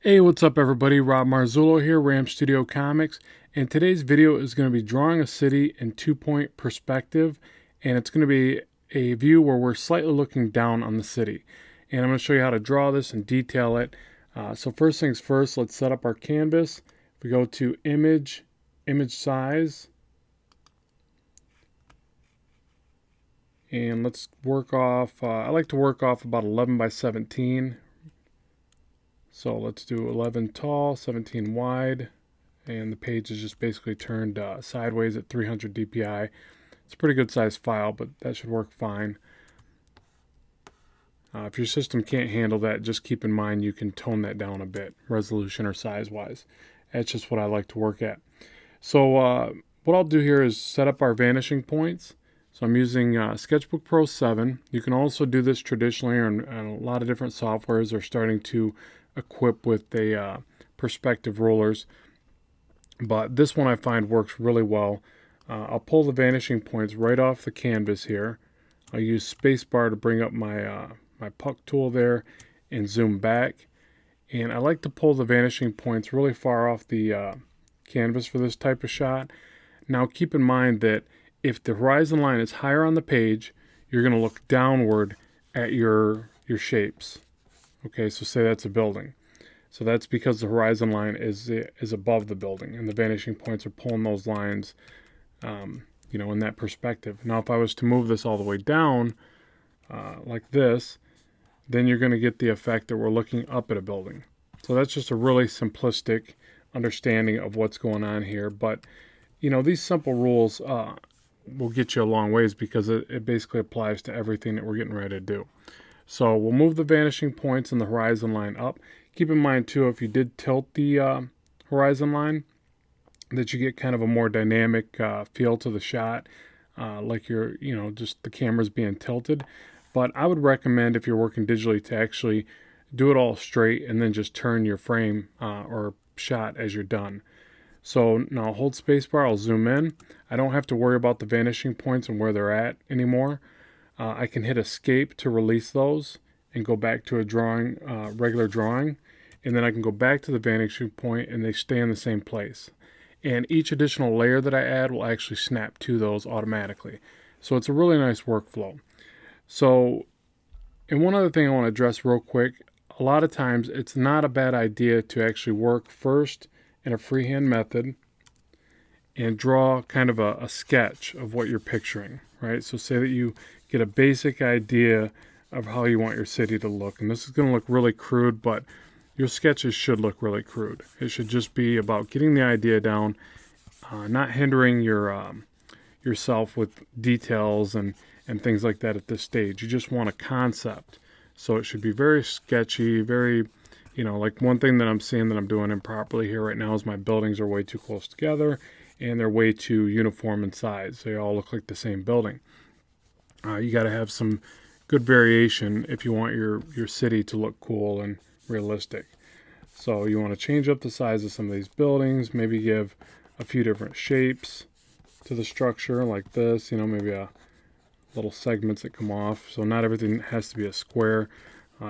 Hey, what's up everybody? Rob Marzullo here, Ram Studio Comics, and today's video is going to be drawing a city in two-point perspective, and it's going to be a view where we're slightly looking down on the city. And I'm going to show you how to draw this and detail it. So first things first, let's set up our canvas. If we go to Image, Image Size, and let's work off, I like to work off about 11 by 17. So let's do 11 tall, 17 wide, and the page is just basically turned sideways at 300 dpi. It's a pretty good sized file, but that should work fine. If your system can't handle that, just keep in mind you can tone that down a bit, resolution or size wise. That's just what I like to work at. So what I'll do here is set up our vanishing points. So I'm using Sketchbook Pro 7. You can also do this traditionally, and a lot of different softwares are starting to equip with a perspective rulers. But this one I find works really well. I'll pull the vanishing points right off the canvas here. I'll use Spacebar to bring up my my puck tool there and zoom back. And I like to pull the vanishing points really far off the canvas for this type of shot. Now keep in mind that if the horizon line is higher on the page, you're going to look downward at your shapes. Okay, so say that's a building. So that's because the horizon line is above the building, and the vanishing points are pulling those lines, in that perspective. Now, if I was to move this all the way down, like this, then you're going to get the effect that we're looking up at a building. So that's just a really simplistic understanding of what's going on here. But, these simple rules will get you a long ways because it basically applies to everything that we're getting ready to do. So we'll move the vanishing points and the horizon line up. Keep in mind too, if you did tilt the horizon line, that you get kind of a more dynamic feel to the shot, like you're, just the camera's being tilted. But I would recommend, if you're working digitally, to actually do it all straight and then just turn your frame or shot as you're done. So now I'll hold spacebar, I'll zoom in. I don't have to worry about the vanishing points and where they're at anymore. I can hit escape to release those and go back to a drawing, regular drawing, and then I can go back to the vanishing point and they stay in the same place. And each additional layer that I add will actually snap to those automatically. So it's a really nice workflow. So, and one other thing I want to address real quick, a lot of times it's not a bad idea to actually work first in a freehand method and draw kind of a sketch of what you're picturing, right? So say that you get a basic idea of how you want your city to look. And this is going to look really crude, but your sketches should look really crude. It should just be about getting the idea down, not hindering yourself with details and things like that at this stage. You just want a concept. So it should be very sketchy, very, like one thing that I'm seeing that I'm doing improperly here right now is my buildings are way too close together and they're way too uniform in size. They all look like the same building. You got to have some good variation if you want your city to look cool and realistic. So you want to change up the size of some of these buildings, maybe give a few different shapes to the structure like this, maybe a little segments that come off. So not everything has to be a square.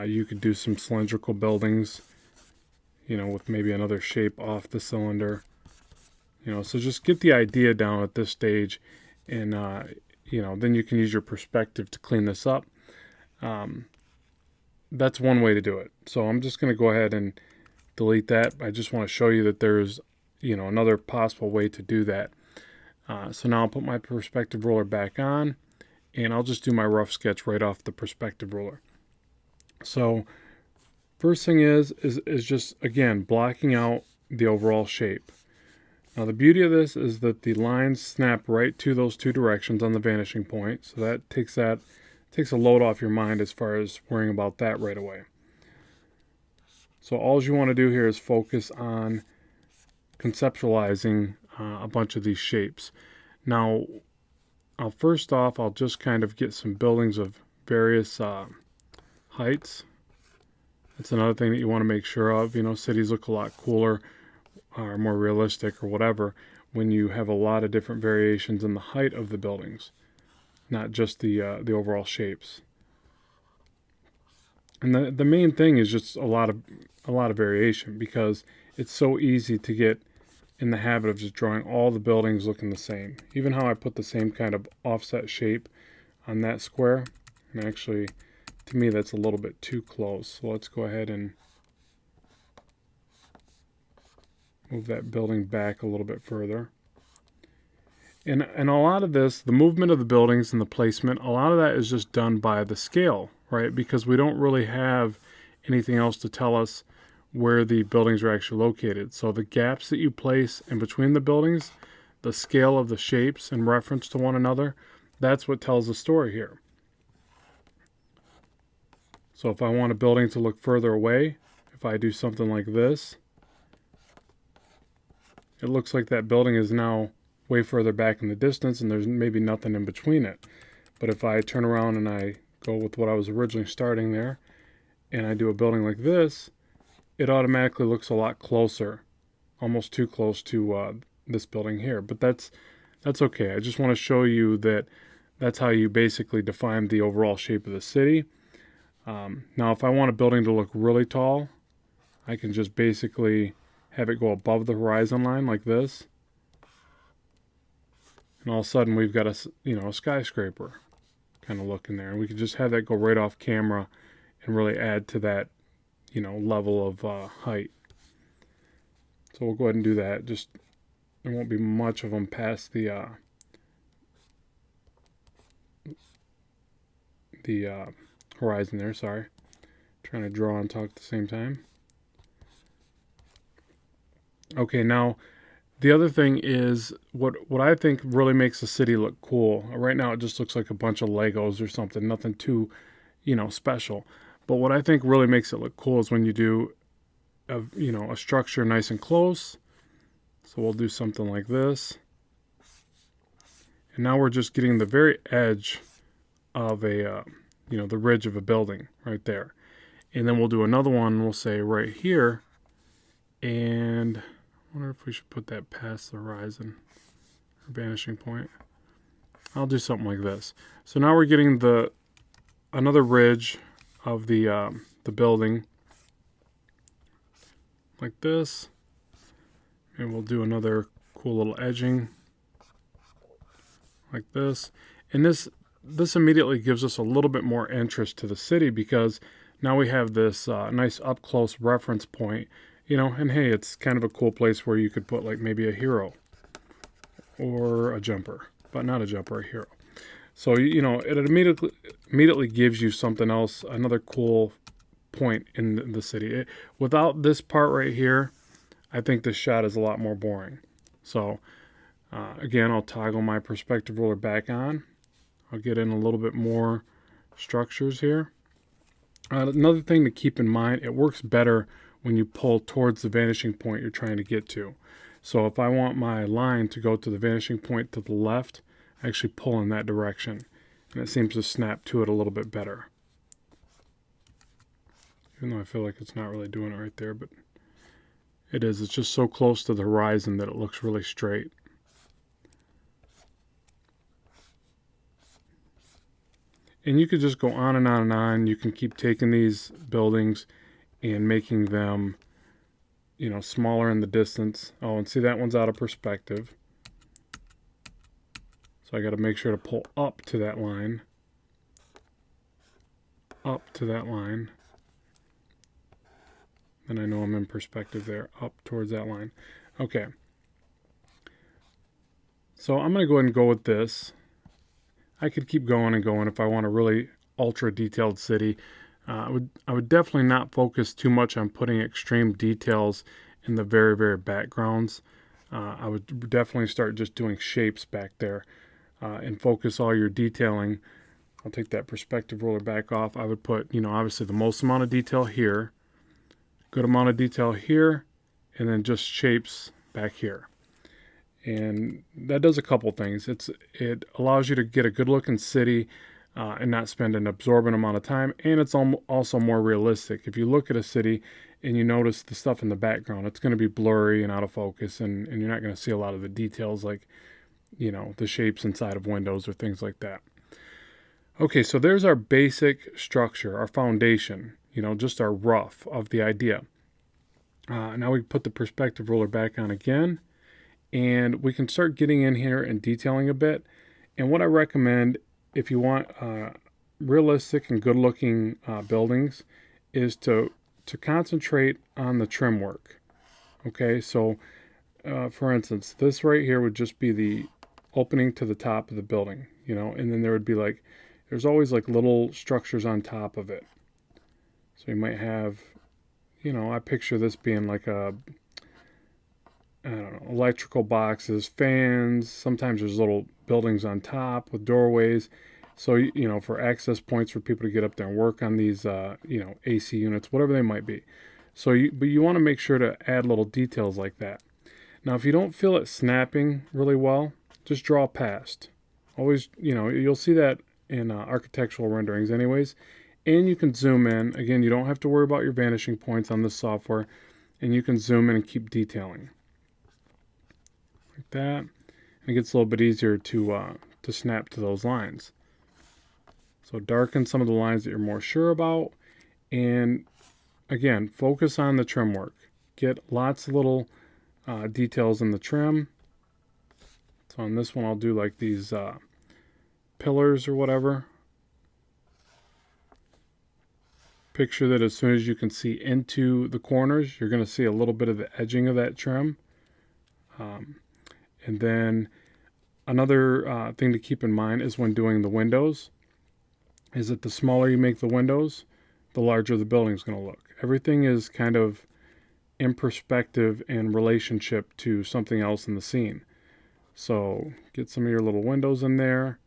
You could do some cylindrical buildings, with maybe another shape off the cylinder. So just get the idea down at this stage, and then you can use your perspective to clean this up. That's one way to do it. So I'm just going to go ahead and delete that. I just want to show you that there's, another possible way to do that. So now I'll put my perspective ruler back on, and I'll just do my rough sketch right off the perspective ruler. So first thing is just, again, blocking out the overall shape. Now the beauty of this is that the lines snap right to those two directions on the vanishing point. So that takes a load off your mind as far as worrying about that right away. So all you want to do here is focus on conceptualizing a bunch of these shapes. Now, first off, I'll just kind of get some buildings of various heights. That's another thing that you want to make sure of. Cities look a lot cooler or more realistic or whatever when you have a lot of different variations in the height of the buildings, not just the overall shapes. And the main thing is just a lot of variation, because it's so easy to get in the habit of just drawing all the buildings looking the same. Even how I put the same kind of offset shape on that square, and actually to me that's a little bit too close. So let's go ahead and move that building back a little bit further. And a lot of this, the movement of the buildings and the placement, a lot of that is just done by the scale, right? Because we don't really have anything else to tell us where the buildings are actually located. So the gaps that you place in between the buildings, the scale of the shapes in reference to one another, that's what tells the story here. So if I want a building to look further away, if I do something like this, it looks like that building is now way further back in the distance and there's maybe nothing in between it. But if I turn around and I go with what I was originally starting there, and I do a building like this, it automatically looks a lot closer, almost too close to this building here. But that's okay. I just want to show you that that's how you basically define the overall shape of the city. Now, if I want a building to look really tall, I can just basically have it go above the horizon line like this. And all of a sudden we've got a skyscraper kind of look in there. And we can just have that go right off camera and really add to that, level of height. So we'll go ahead and do that. Just, there won't be much of them past the horizon there, sorry. Trying to draw and talk at the same time. Okay, now the other thing is what I think really makes the city look cool. Right now it just looks like a bunch of Legos or something, nothing too, special. But what I think really makes it look cool is when you do a structure nice and close. So we'll do something like this. And now we're just getting the very edge of the ridge of a building right there. And then we'll do another one, we'll say right here. And I wonder if we should put that past the horizon or vanishing point. I'll do something like this. So now we're getting another ridge of the building like this. And we'll do another cool little edging like this. And this immediately gives us a little bit more interest to the city, because now we have this nice up close reference point, and hey, it's kind of a cool place where you could put like maybe a hero or a jumper, but not a jumper, a hero. So, it immediately gives you something else, another cool point in the city. Without this part right here, I think this shot is a lot more boring. So, again, I'll toggle my perspective ruler back on. I'll get in a little bit more structures here. Another thing to keep in mind, it works better when you pull towards the vanishing point you're trying to get to. So if I want my line to go to the vanishing point to the left, I actually pull in that direction. And it seems to snap to it a little bit better. Even though I feel like it's not really doing it right there, but it is. It's just so close to the horizon that it looks really straight. And you could just go on and on and on. You can keep taking these buildings and making them, smaller in the distance. Oh, and see, that one's out of perspective. So I got to make sure to pull up to that line. Up to that line. Then I know I'm in perspective there, up towards that line. Okay. So I'm going to go ahead and go with this. I could keep going and going if I want a really ultra detailed city. I would definitely not focus too much on putting extreme details in the very, very backgrounds. I would definitely start just doing shapes back there and focus all your detailing. I'll take that perspective ruler back off. I would put, obviously the most amount of detail here, good amount of detail here, and then just shapes back here. And that does a couple things. It allows you to get a good looking city and not spend an absorbent amount of time. And it's also more realistic. If you look at a city and you notice the stuff in the background, it's going to be blurry and out of focus, and you're not going to see a lot of the details like, the shapes inside of windows or things like that. Okay, so there's our basic structure, our foundation. just our rough of the idea. Now we put the perspective ruler back on again, and we can start getting in here and detailing a bit. And what I recommend, if you want realistic and good looking buildings, is to concentrate on the trim work. Okay, so for instance, this right here would just be the opening to the top of the building, and then there would be there's always little structures on top of it. So you might have, I picture this being like I don't know, electrical boxes, fans. Sometimes there's little buildings on top with doorways. So, for access points for people to get up there and work on these, AC units, whatever they might be. So, but you want to make sure to add little details like that. Now, if you don't feel it snapping really well, just draw past. Always, you'll see that in architectural renderings anyways. And you can zoom in. Again, you don't have to worry about your vanishing points on this software. And you can zoom in and keep detailing. Like that. And it gets a little bit easier to snap to those lines. So darken some of the lines that you're more sure about. And again, focus on the trim work. Get lots of little details in the trim. So on this one, I'll do like these pillars or whatever. Picture that as soon as you can see into the corners, you're going to see a little bit of the edging of that trim. And then another thing to keep in mind is when doing the windows, is that the smaller you make the windows, the larger the building is going to look. Everything is kind of in perspective and relationship to something else in the scene. So get some of your little windows in there.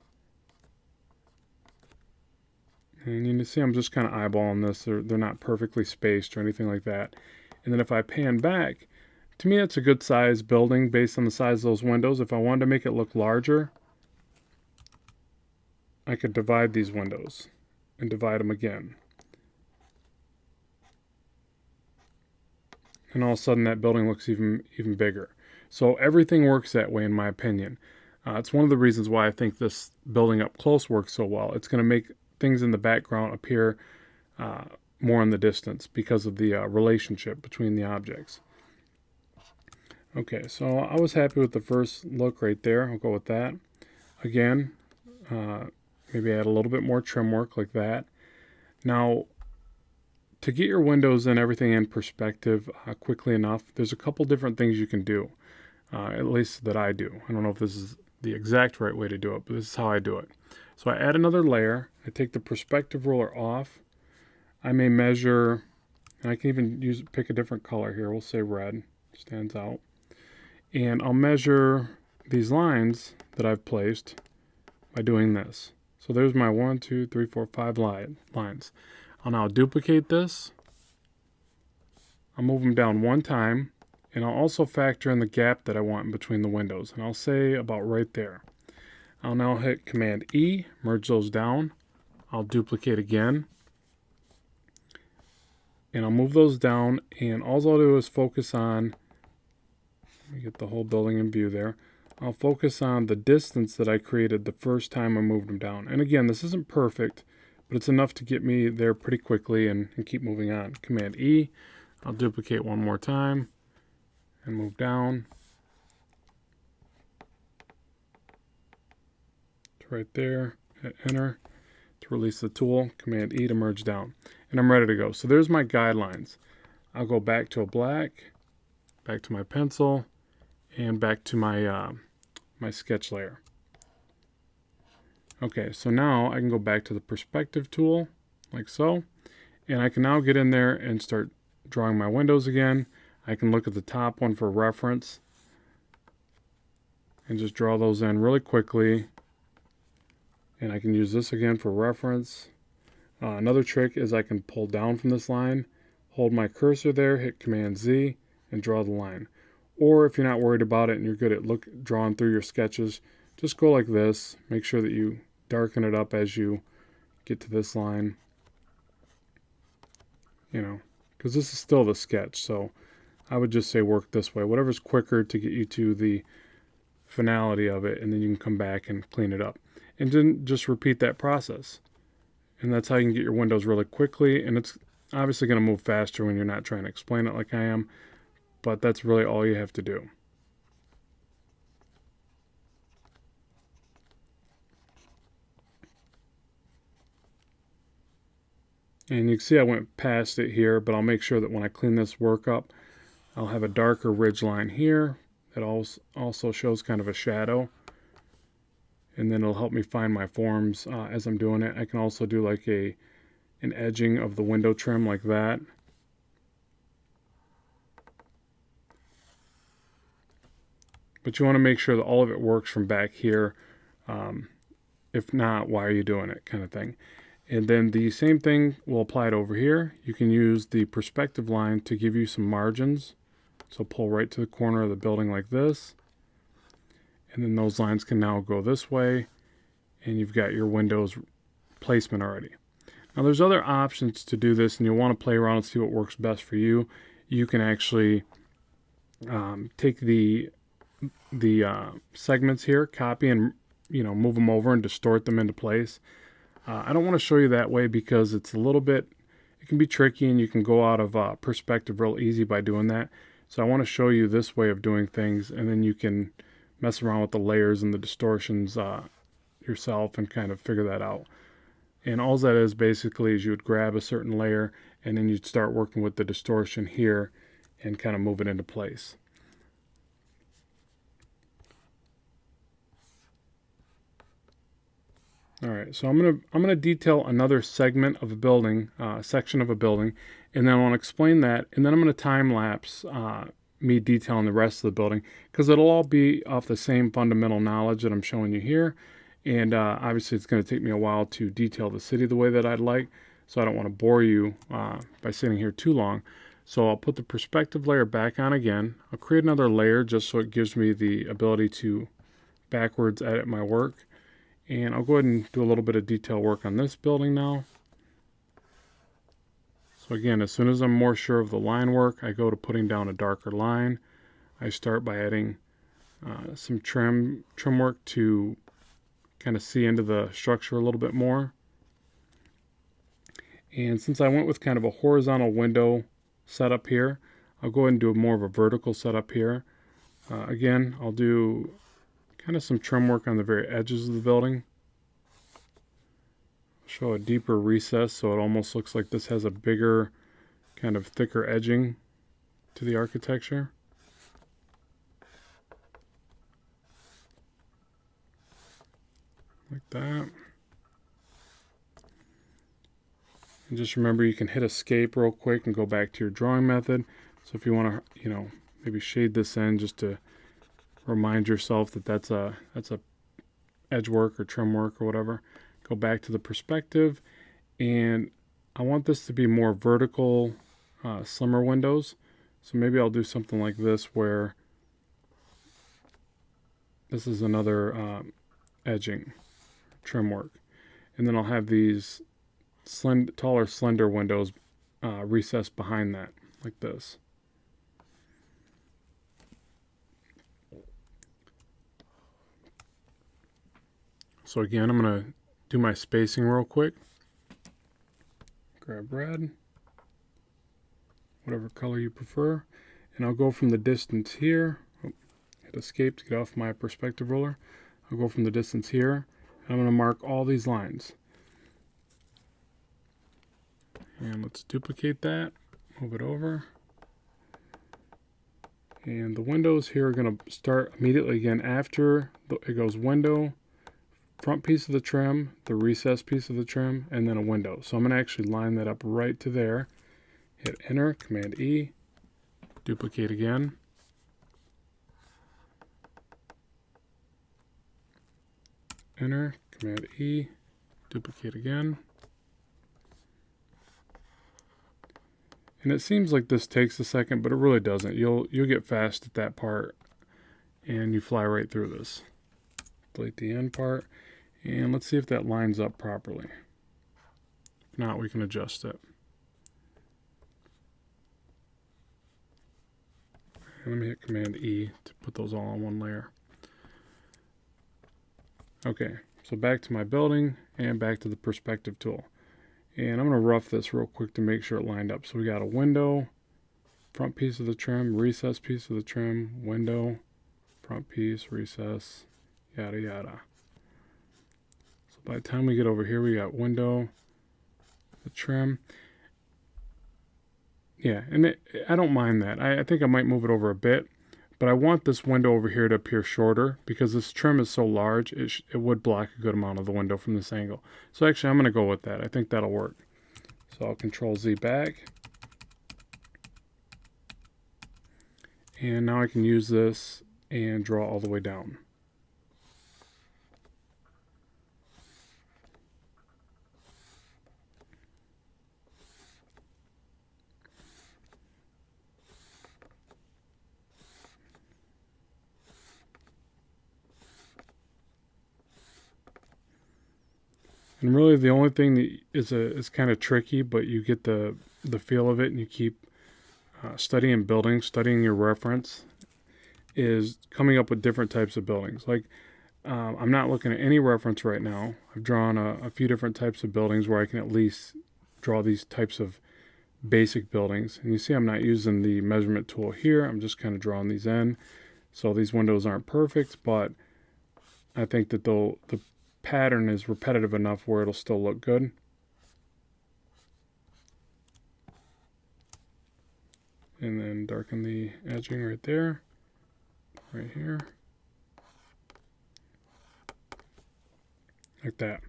And you can see I'm just kind of eyeballing this. They're not perfectly spaced or anything like that. And then if I pan back, to me that's a good size building based on the size of those windows. If I wanted to make it look larger, I could divide these windows and divide them again. And all of a sudden that building looks even bigger. So everything works that way in my opinion. It's one of the reasons why I think this building up close works so well. It's going to make things in the background appear more in the distance because of the relationship between the objects. Okay, so I was happy with the first look right there. I'll go with that. Again, maybe add a little bit more trim work like that. Now, to get your windows and everything in perspective quickly enough, there's a couple different things you can do, at least that I do. I don't know if this is the exact right way to do it, but this is how I do it. So I add another layer. I take the perspective ruler off. I may measure, and I can even pick a different color here. We'll say red, stands out. And I'll measure these lines that I've placed by doing this. So there's my 1, 2, 3, 4, 5 lines. I'll now duplicate this. I'll move them down one time, and I'll also factor in the gap that I want in between the windows, and I'll say about right there. I'll now hit Command E, merge those down. I'll duplicate again, and I'll move those down, and all I'll do is focus on, let me get the whole building in view there. I'll focus on the distance that I created the first time I moved them down. And again, this isn't perfect, but it's enough to get me there pretty quickly and keep moving on. Command E, I'll duplicate one more time and move down. It's right there. Hit Enter to release the tool. Command E to merge down. And I'm ready to go. So there's my guidelines. I'll go back to a black, back to my pencil, and back to my my sketch layer. Okay, so now I can go back to the perspective tool, like so, and I can now get in there and start drawing my windows again. I can look at the top one for reference and just draw those in really quickly, and I can use this again for reference. Another trick is I can pull down from this line, hold my cursor there, hit Command Z, and draw the line. Or if you're not worried about it and you're good at drawing through your sketches, just go like this. Make sure that you darken it up as you get to this line. Because this is still the sketch, so I would just say work this way. Whatever's quicker to get you to the finality of it, and then you can come back and clean it up. And then just repeat that process. And that's how you can get your windows really quickly. And obviously going to move faster when you're not trying to explain it like I am, but that's really all you have to do. And you can see I went past it here, but I'll make sure that when I clean this work up, I'll have a darker ridge line here that also shows kind of a shadow. And then it'll help me find my forms as I'm doing it. I can also do like an edging of the window trim like that. But you want to make sure that all of it works from back here. If not, why are you doing it, kind of thing. And then the same thing will apply it over here. You can use the perspective line to give you some margins. So pull right to the corner of the building like this. And then those lines can now go this way. And you've got your windows placement already. Now there's other options to do this, and you'll want to play around and see what works best for you. You can actually take the segments here, copy and move them over and distort them into place. I don't want to show you that way because it's a little bit, it can be tricky and you can go out of perspective real easy by doing that. So I want to show you this way of doing things, and then you can mess around with the layers and the distortions yourself and kind of figure that out. And all that is basically is you would grab a certain layer and then you'd start working with the distortion here and kind of move it into place. All right, so I'm gonna detail another segment of a building, section of a building, and then I want to explain that, and then I'm going to time lapse me detailing the rest of the building because it'll all be off the same fundamental knowledge that I'm showing you here. And obviously, it's going to take me a while to detail the city the way that I'd like, so I don't want to bore you by sitting here too long. So I'll put the perspective layer back on again. I'll create another layer just so it gives me the ability to backwards edit my work. And I'll go ahead and do a little bit of detail work on this building now. So again, as soon as I'm more sure of the line work, I go to putting down a darker line. I start by adding some trim work to kind of see into the structure a little bit more. And since I went with kind of a horizontal window setup here, I'll go ahead and do more of a vertical setup here. Again, I'll do kind of some trim work on the very edges of the building. Show a deeper recess so it almost looks like this has a bigger, kind of thicker edging to the architecture. Like that. And just remember you can hit escape real quick and go back to your drawing method. So if you want to, maybe shade this in just to remind yourself that that's a edge work or trim work or whatever. Go back to the perspective, and I want this to be more vertical, slimmer windows. So maybe I'll do something like this where this is another edging, trim work. And then I'll have these taller, slender windows recessed behind that, like this. So again, I'm going to do my spacing real quick. Grab red, whatever color you prefer, and I'll go from the distance here. Hit escape to get off my perspective roller. I'll go from the distance here. I'm going to mark all these lines. And let's duplicate that, move it over. And the windows here are going to start immediately again after it goes window, front piece of the trim, the recess piece of the trim, and then a window. So I'm going to actually line that up right to there. Hit enter, Command E, duplicate again. Enter, Command E, duplicate again. And it seems like this takes a second, but it really doesn't. You'll get fast at that part and you fly right through this. Delete the end part. And let's see if that lines up properly. If not, we can adjust it. And let me hit Command E to put those all on one layer. Okay, so back to my building and back to the perspective tool. And I'm going to rough this real quick to make sure it lined up. So we got a window, front piece of the trim, recess piece of the trim, window, front piece, recess, yada yada. So by the time we get over here, we got window, the trim. Yeah, and I don't mind that. I think I might move it over a bit, but I want this window over here to appear shorter because this trim is so large, it would block a good amount of the window from this angle. So actually, I'm going to go with that. I think that'll work. So I'll Control Z back. And now I can use this and draw all the way down. And really the only thing that is kind of tricky, but you get the feel of it and you keep studying buildings, studying your reference, is coming up with different types of buildings. Like I'm not looking at any reference right now. I've drawn a few different types of buildings where I can at least draw these types of basic buildings. And you see I'm not using the measurement tool here. I'm just kind of drawing these in. So these windows aren't perfect, but I think that the pattern is repetitive enough where it'll still look good. And then darken the edging right there, right here, like that.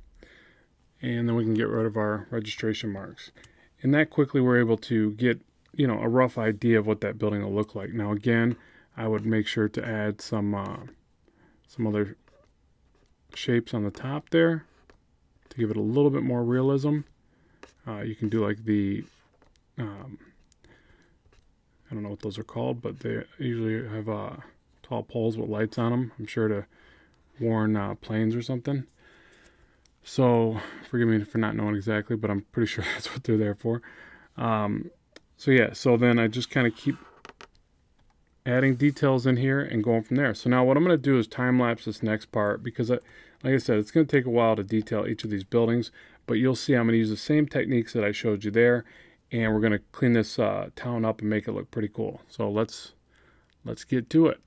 And then we can get rid of our registration marks. And that quickly we're able to get, you know, a rough idea of what that building will look like. Now again, I would make sure to add some other shapes on the top there to give it a little bit more realism. You can do like the I don't know what those are called, but they usually have tall poles with lights on them. I'm sure to warn planes or something. So forgive me for not knowing exactly, but I'm pretty sure that's what they're there for. So yeah, so then I just kind of keep adding details in here and going from there. So now what I'm going to do is time lapse this next part because, like I said, it's going to take a while to detail each of these buildings, but you'll see I'm going to use the same techniques that I showed you there, and we're going to clean this town up and make it look pretty cool. So let's get to it.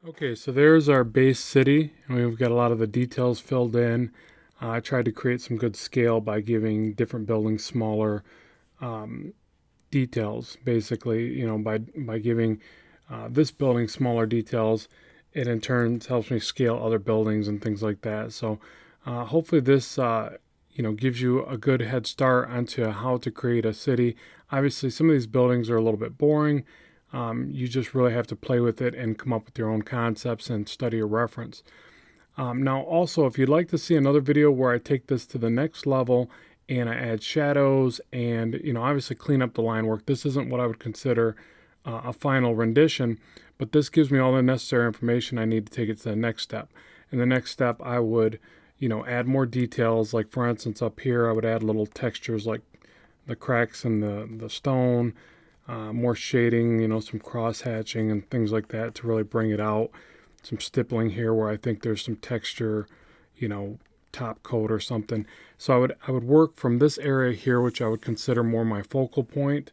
Okay, so there's our base city, and we've got a lot of the details filled in. I tried to create some good scale by giving different buildings smaller um, details. Basically, by giving this building smaller details, it in turn helps me scale other buildings and things like that. So hopefully this gives you a good head start onto how to create a city. Obviously, some of these buildings are a little bit boring. You just really have to play with it and come up with your own concepts and study a reference. Now, also, if you'd like to see another video where I take this to the next level and I add shadows and, obviously clean up the line work, this isn't what I would consider a final rendition, but this gives me all the necessary information I need to take it to the next step. In the next step, I would, add more details. Like, for instance, up here, I would add little textures like the cracks in the stone, more shading, some cross hatching and things like that to really bring it out. Some stippling here where I think there's some texture, top coat or something. So I would work from this area here, which I would consider more my focal point,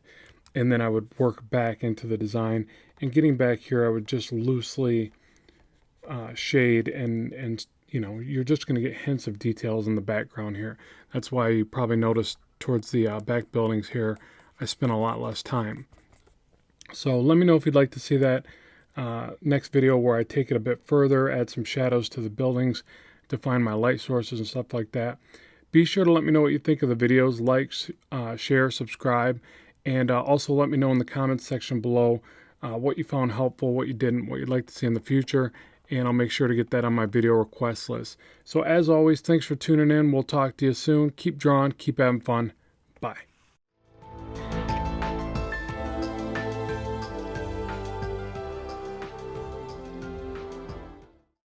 and then I would work back into the design. And getting back here, I would just loosely shade and you're just going to get hints of details in the background here. That's why you probably noticed towards the back buildings here, I spent a lot less time. So let me know if you'd like to see that next video where I take it a bit further, add some shadows to the buildings, define my light sources and stuff like that. Be sure to let me know what you think of the videos. Like, share, subscribe, and also let me know in the comments section below what you found helpful, what you didn't, what you'd like to see in the future, and I'll make sure to get that on my video request list. So as always, thanks for tuning in. We'll talk to you soon. Keep drawing, keep having fun. Bye.